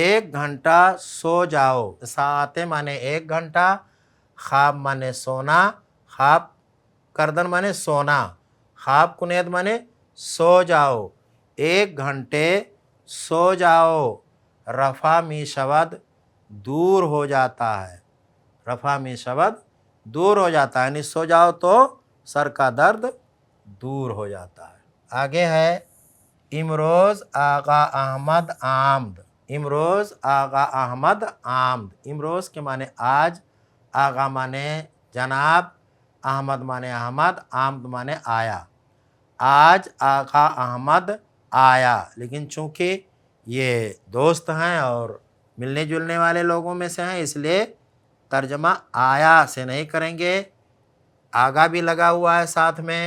ایک گھنٹہ سو جاؤ، ساعتیں مانے ایک گھنٹہ، خواب مانے سونا، خواب کردن مانے سونا، خواب کنیت مانے سو جاؤ، ایک گھنٹے سو جاؤ، رفع می شود دور ہو جاتا ہے، رفع می شود دور ہو جاتا ہے، یعنی سو جاؤ تو سر کا درد دور ہو جاتا ہے۔ آگے ہے امروز آغا احمد آمد، امروز آغا احمد آمد، امروز کے معنی آج، آغا معنی جناب، احمد معنی احمد، آمد معنی آیا، آج آغا احمد آیا، لیکن چونکہ یہ دوست ہیں اور ملنے جلنے والے لوگوں میں سے ہیں، اس لیے ترجمہ آیا سے نہیں کریں گے، آگا بھی لگا ہوا ہے ساتھ میں،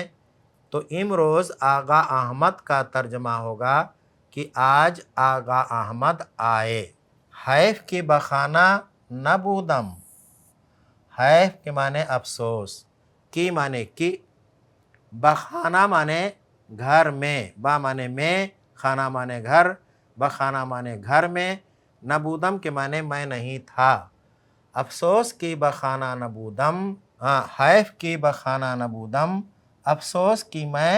تو امروز آغا احمد کا ترجمہ ہوگا کہ آج آغا احمد آئے۔ حیف کی بخانہ نبودم، حیف کے معنی افسوس، کی معنی کی، بخانہ معنی گھر میں، با معنی میں، خانہ معنی گھر، بخانہ معنی گھر میں، نبودم کے معنی میں نہیں تھا، افسوس کی بخانہ نبودم، حیف کی بخانہ نبودم، افسوس کی میں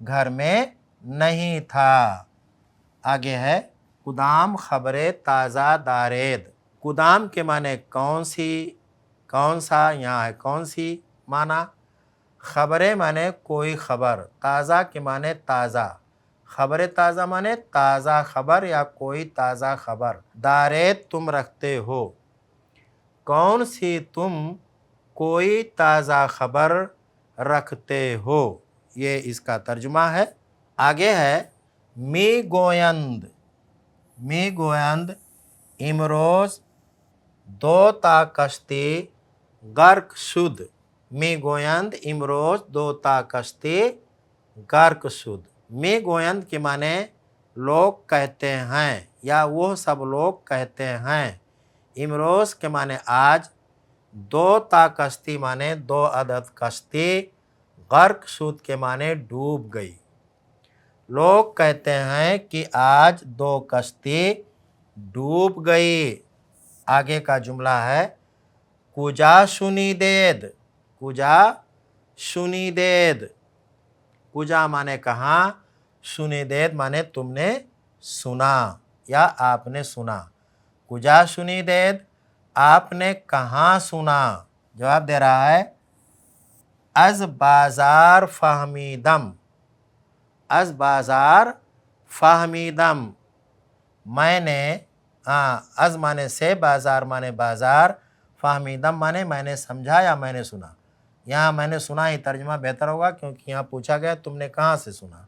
گھر میں نہیں تھا۔ آگے ہے کدام خبر تازہ دارید، کدام کے معنی کون سی، کون سا، یہاں ہے کون سی معنی، خبریں معنی کوئی خبر، تازہ کے معنی تازہ، خبر تازہ معنی تازہ خبر یا کوئی تازہ خبر، دارید تم رکھتے ہو، کون سی تم کوئی تازہ خبر رکھتے ہو، یہ اس کا ترجمہ ہے۔ آگے ہے می گویند، می گویند امروز دو تا کشتی غرق شد، می گویند امروز دو تا کشتی غرق شد، می گویند کے معنی لوگ کہتے ہیں یا وہ سب لوگ کہتے ہیں، امروز کے معنی آج، دو تا کشتی معنی دو عدد کشتی، غرق شد کے معنی ڈوب گئی، لوگ کہتے ہیں کہ آج دو کشتی ڈوب گئی۔ آگے کا جملہ ہے کجا شنیدید، کجا شنیدید، کجا معنی کہاں، شنیدید معنی تم نے سنا یا آپ نے سنا، کجا شنیدید آپ نے کہاں سنا، جواب دے رہا ہے از بازار فہمیدم، از بازار فہمیدم، میں نے، از معنی سے، بازار معنی بازار، فہمیدم معنی میں نے سمجھا یا میں نے سنا، یہاں میں نے سنا ہی ترجمہ بہتر ہوگا کیونکہ یہاں پوچھا گیا تم نے کہاں سے سنا،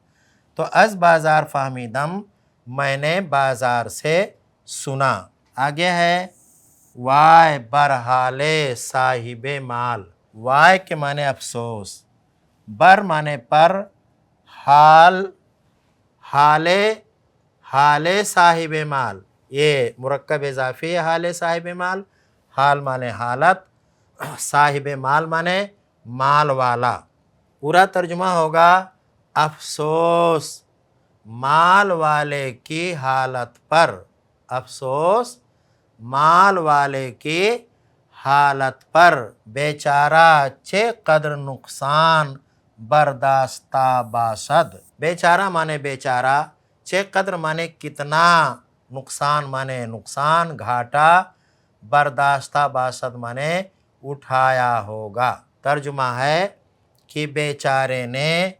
تو از بازار فہمیدم میں نے بازار سے سنا۔ آگے ہے وائے برحال صاحب مال، وائے کے معنی افسوس، بر معنی پر، حال، حال صاحب مال، یہ مرکب اضافی ہے، حال صاحب مال، حال معنی حالت، صاحب مال معنی مال والا، پورا ترجمہ ہوگا افسوس مال والے کی حالت پر، افسوس مال والے کی حالت پر، بیچارہ چه قدر نقصان برداشتہ باشد، بیچارہ معنی بیچارہ، چه قدر معنی کتنا، نقصان معنی نقصان گھاٹا، برداشتہ باشد معنی اٹھایا ہوگا، ترجمہ ہے کہ بیچارے نے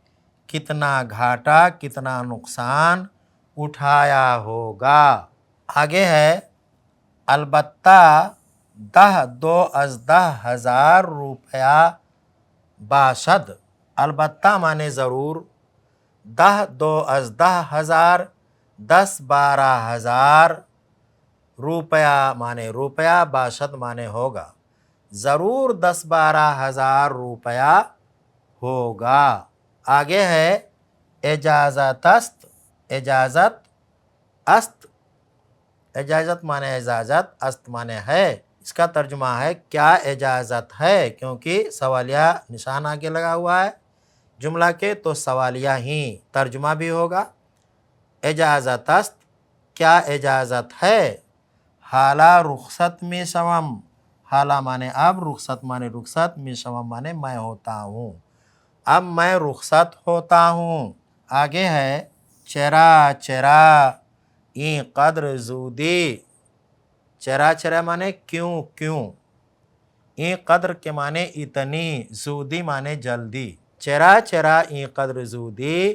کتنا گھاٹا، کتنا نقصان اٹھایا ہوگا۔ آگے ہے البتہ دو از 10,000 روپیہ باشد، البتہ معنی ضرور، دو از 10,000 10-12,000 روپیہ معنی روپیہ، باشد معنی ہوگا، ضرور 10-12,000 روپیہ ہوگا۔ آگے ہے اجازت است، اجازت است، اجازت معنی اجازت، است معنی ہے، اس کا ترجمہ ہے کیا اجازت ہے، کیونکہ سوالیہ نشان آگے لگا ہوا ہے جملہ کے، تو سوالیہ ہی ترجمہ بھی ہوگا، اجازت است کیا اجازت ہے، حالا رخصت می شوم، حالا مانے اب، رخصت مانے رخصت، می شوم مانے میں ہوتا ہوں، اب میں رخصت ہوتا ہوں۔ آگے ہے چرا چرا این قدر زودی، چرا چرا مانے کیوں کیوں، این قدر کے مانے اتنی، زودی مانے جلدی، چرا چرا این قدر زودی،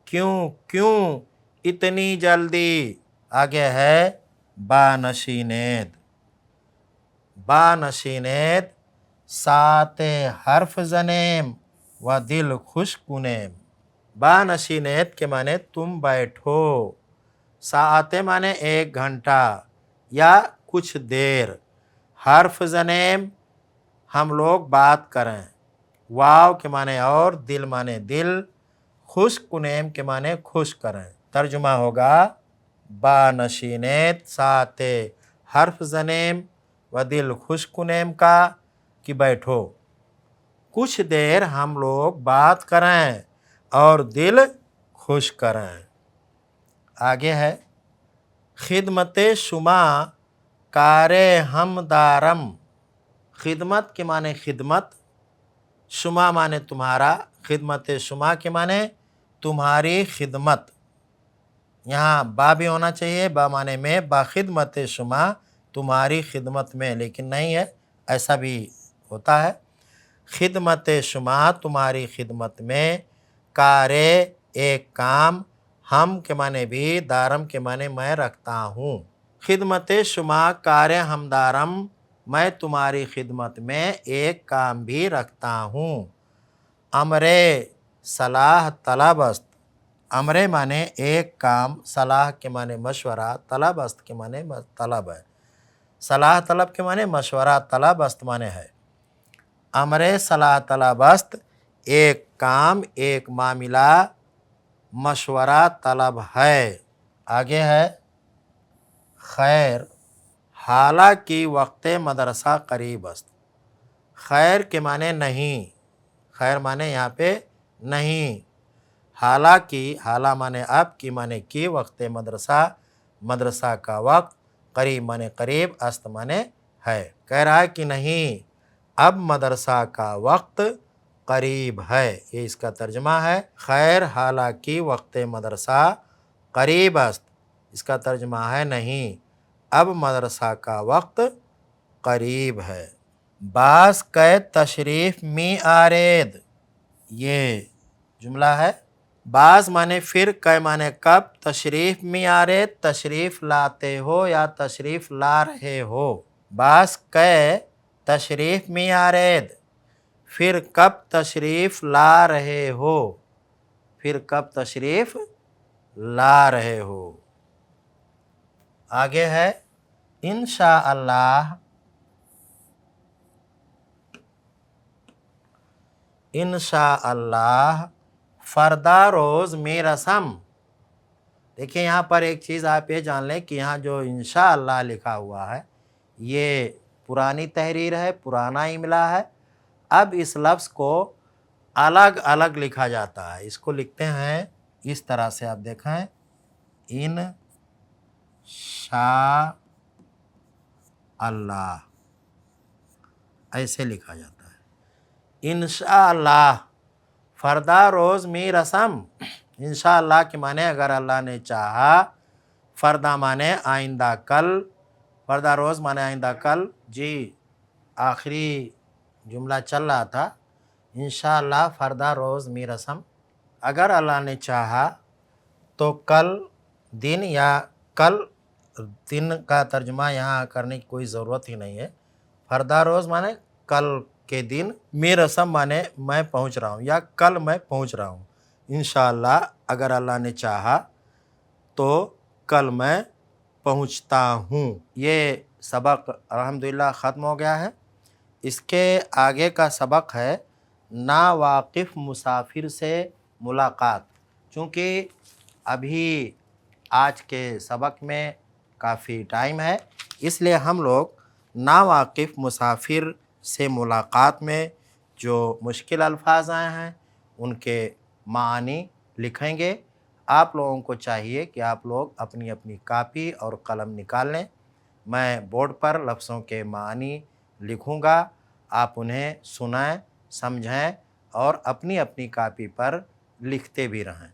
کیوں کیوں اتنی جلدی۔ آگے ہے با نشینید، با نشینید ساعت حرف زنیم و دل خوش کنیم، با نشینید کے معنی تم بیٹھو، ساعت معنی ایک گھنٹہ یا کچھ دیر، حرف زنیم ہم لوگ بات کریں، واو کے معنی اور، دل معنی دل، خوش کنیم کے معنی خوش کریں۔ ترجمہ ہوگا با نشینید ساعت حرف زنیم و دل خوش کنیم کا کہ بیٹھو، کچھ دیر ہم لوگ بات کریں اور دل خوش کریں۔ آگے ہے خدمت شما کار ہم دارم، خدمت کے معنی خدمت، شما معنی تمہارا، خدمت شما کے معنی تمہاری خدمت، یہاں با بھی ہونا چاہیے، با معنی میں، با خدمت شما تمہاری خدمت میں، لیکن نہیں ہے، ایسا بھی ہوتا ہے، خدمت شما تمہاری خدمت میں، کارے ایک کام، ہم کے معنی بھی، دارم کے معنی میں رکھتا ہوں، خدمت شما کار ہم دارم، میں تمہاری خدمت میں ایک کام بھی رکھتا ہوں، امرے صلاح طلب است، امرے معنی ایک کام، صلاح کے معنی مشورہ، طلب است کے معنی طلب ہے، صلاح طلب کے معنی مشورہ، طلب است معنی ہے، امرے صلاح طلب است ایک کام، ایک معاملہ مشورہ طلب ہے۔ آگے ہے خیر حالانکہ وقت مدرسہ قریب است، خیر کے معنی نہیں، خیر معنی یہاں پہ نہیں، حالانکہ، حالہ معنی اب، کی معنی کی، وقت مدرسہ، مدرسہ کا وقت، قریب معنی قریب، است معنی ہے، کہہ رہا ہے کہ نہیں، اب مدرسہ کا وقت قریب ہے، یہ اس کا ترجمہ ہے، خیر حالانکہ وقت مدرسہ قریب است، اس کا ترجمہ ہے نہیں، اب مدرسہ کا وقت قریب ہے۔ باز کے تشریف می آرید، یہ جملہ ہے، بعض معنی پھر، کے معنی کب، تشریف می آرید تشریف لاتے ہو یا تشریف لا رہے ہو، بعض کے تشریف می آرید پھر کب تشریف لا رہے ہو، پھر کب تشریف لا رہے ہو۔ آگے ہے انشاءاللہ، انشاءاللہ فردا روز می رسم، دیکھیں یہاں پر ایک چیز آپ یہ جان لیں کہ یہاں جو انشاءاللہ لکھا ہوا ہے یہ پرانی تحریر ہے، پرانا املا ہے، اب اس لفظ کو الگ الگ لکھا جاتا ہے، اس کو لکھتے ہیں اس طرح سے، آپ دیکھیں انشاءاللہ، ایسے لکھا جاتا ہے، انشاءاللہ فردا روز می رسم، انشاءاللہ کے معنی اگر اللہ نے چاہا، فردا معنی آئندہ کل، فردا روز معنی آئندہ کل، جی آخری جملہ چل رہا تھا، انشاءاللہ فردا روز می رسم، اگر اللہ نے چاہا تو کل دن، یا کل دن کا ترجمہ یہاں کرنے کی کوئی ضرورت ہی نہیں ہے، فردا روز معنی کل کے دن، می رسم معنی میں پہنچ رہا ہوں یا کل میں پہنچ رہا ہوں، انشاءاللہ اگر اللہ نے چاہا تو کل میں پہنچتا ہوں۔ یہ سبق الحمدللہ ختم ہو گیا ہے، اس کے آگے کا سبق ہے ناواقف مسافر سے ملاقات، چونکہ ابھی آج کے سبق میں کافی ٹائم ہے، اس لیے ہم لوگ ناواقف مسافر سے ملاقات میں جو مشکل الفاظ آئے ہیں ان کے معانی لکھیں گے۔ آپ لوگوں کو چاہیے کہ آپ لوگ اپنی اپنی کاپی اور قلم نکال لیں، میں بورڈ پر لفظوں کے معنی لکھوں گا، آپ انہیں سنیں، سمجھیں اور اپنی اپنی کاپی پر لکھتے بھی رہیں۔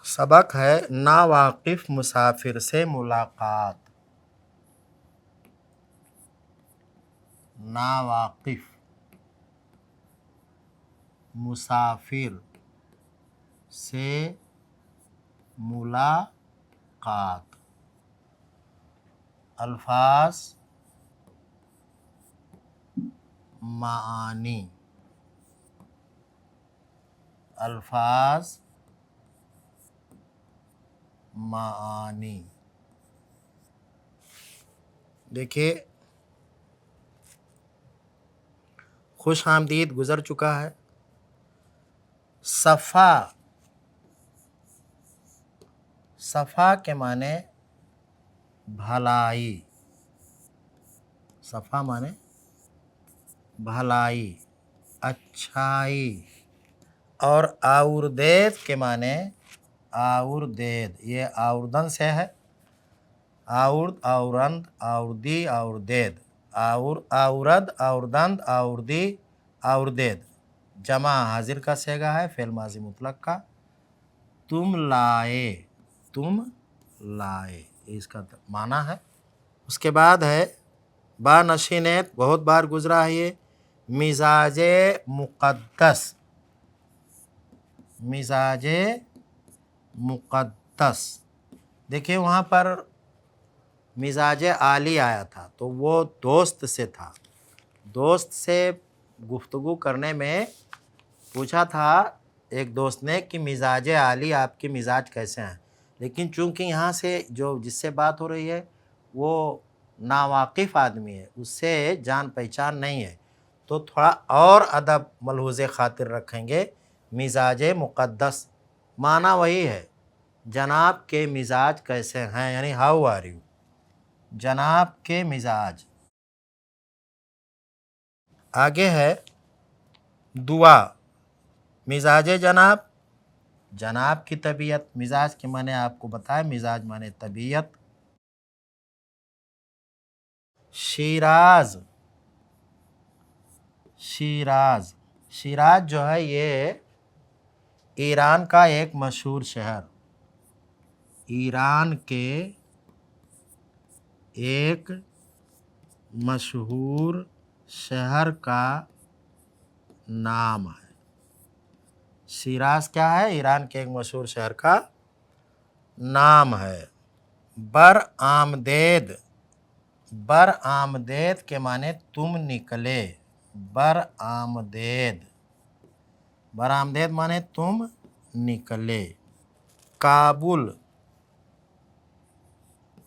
سبق ہے ناواقف مسافر سے ملاقات۔ ناواقف مسافر سے ملاقات۔ الفاظ، معانی، الفاظ، معانی۔ دیکھیے خوش آمدید گزر چکا ہے۔ صفا، صفا کے معنی بھلائی، صفا معنی بھلائی، اچھائی، اور آوردید کے معنی آوردید، یہ آوردن سے ہے، آورد، آورند، آوردی، آوردید، آورد، آوردند، آوردی، آوردید۔ جمع حاضر کا صیغہ ہے، فعل ماضی مطلق کا۔ تم لائے، تم لائے، اس کا معنی ہے۔ اس کے بعد ہے با نشینیت، بہت بار گزرا ہے یہ، مزاج مقدس، مزاج مقدس۔ دیکھیں وہاں پر مزاج عالی آیا تھا تو وہ دوست سے تھا، دوست سے گفتگو کرنے میں پوچھا تھا ایک دوست نے کہ مزاج عالی آپ کے مزاج کیسے ہیں، لیکن چونکہ یہاں سے جو جس سے بات ہو رہی ہے وہ ناواقف آدمی ہے، اس سے جان پہچان نہیں ہے، تو تھوڑا اور ادب ملحوظ خاطر رکھیں گے۔ مزاج مقدس معنی وہی ہے، جناب کے مزاج کیسے ہیں، یعنی ہاؤ آر یو، جناب کے مزاج۔ آگے ہے دعا، مزاج جناب، جناب کی طبیعت، مزاج کے معنی آپ کو بتائے، مزاج معنی طبیعت۔ شیراز، شیراز، شیراز جو ہے یہ ایران کا ایک مشہور شہر، ایران کے ایک مشہور شہر کا نام ہے۔ شیراز کیا ہے؟ ایران کے ایک مشہور شہر کا نام ہے۔ برآمدید، برآمدید کے معنی تم نکلے، برآمدید، برآمدید معنی تم نکلے۔ کابل،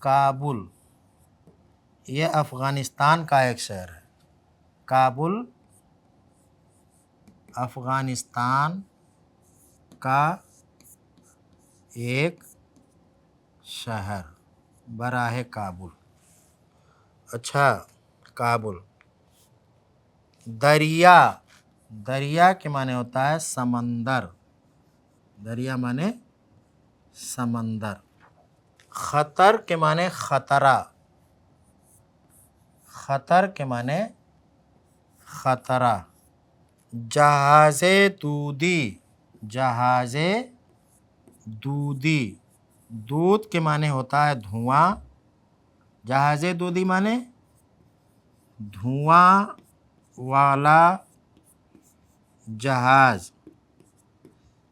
کابل یہ افغانستان کا ایک شہر ہے، کابل افغانستان کا ایک شہر، براہ کابل۔ اچھا، کابل۔ دریا، دریا کے معنی ہوتا ہے سمندر، دریا معنی سمندر۔ خطر کے معنی خطرہ، خطر کے معنی خطرہ۔ جہاز دودی، جہاز دودی، دودھ کے معنی ہوتا ہے دھواں، جہاز دودی معنی دھواں والا جہاز۔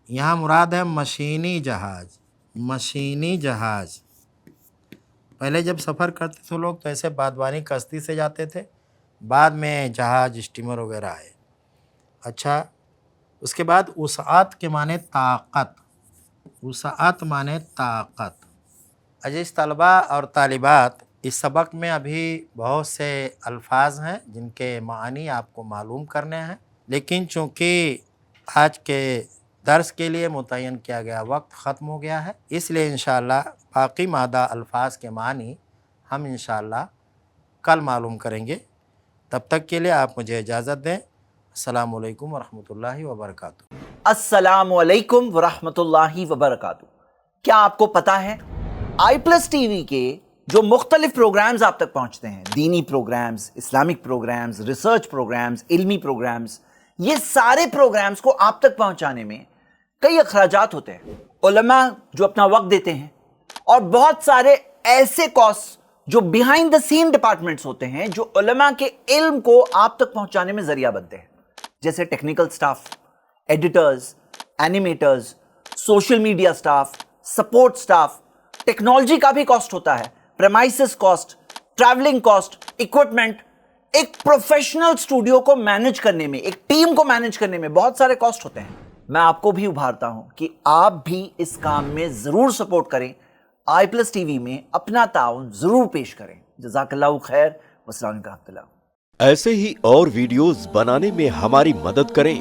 یہاں مراد ہے مشینی جہاز، مشینی جہاز۔ پہلے جب سفر کرتے تھے لوگ تو ایسے بادبانی کشتی سے جاتے تھے، بعد میں جہاز اسٹیمر وغیرہ آئے۔ اچھا، اس کے بعد وسعت کے معنی طاقت، وسعت معنی طاقت۔ عزیز طلبہ اور طالبات، اس سبق میں ابھی بہت سے الفاظ ہیں جن کے معنی آپ کو معلوم کرنے ہیں، لیکن چونکہ آج کے درس کے لیے متعین کیا گیا وقت ختم ہو گیا ہے، اس لیے انشاءاللہ باقی مادہ الفاظ کے معنی ہم انشاءاللہ کل معلوم کریں گے۔ تب تک کے لیے آپ مجھے اجازت دیں۔ السلام علیکم ورحمۃ اللہ وبرکاتہ۔ السلام علیکم ورحمۃ اللہ وبرکاتہ۔ کیا آپ کو پتا ہے آئی پلس ٹی وی کے جو مختلف پروگرامز آپ تک پہنچتے ہیں، دینی programs, Islamic programs, research programs, علمی پروگرامز، یہ سارے پروگرامز کو آپ تک پہنچانے میں کئی اخراجات ہوتے ہیں، علماء جو اپنا وقت دیتے ہیں، اور بہت سارے ایسے کاسٹ جو بیہائنڈ دا سین ڈپارٹمنٹس ہوتے ہیں جو علماء کے علم کو آپ تک پہنچانے میں ذریعہ بنتے ہیں، جیسے technical staff, editors, animators, social media staff, support staff, technology کا بھی کاسٹ ہوتا ہے، premises cost, travelling cost, equipment. ایک پروفیشنل اسٹوڈیو کو مینج کرنے میں، ایک ٹیم کو مینج کرنے میں بہت سارے کاسٹ ہوتے ہیں. میں آپ کو بھی ابھارتا ہوں کہ آپ بھی اس کام میں ضرور سپورٹ کریں، آئی پلس ٹی وی میں اپنا تعاون ضرور پیش کریں. جزاک اللہ خیر، والسلام علیکم ورحمۃ اللہ. ایسے ہی اور ویڈیوز بنانے میں ہماری مدد کریں.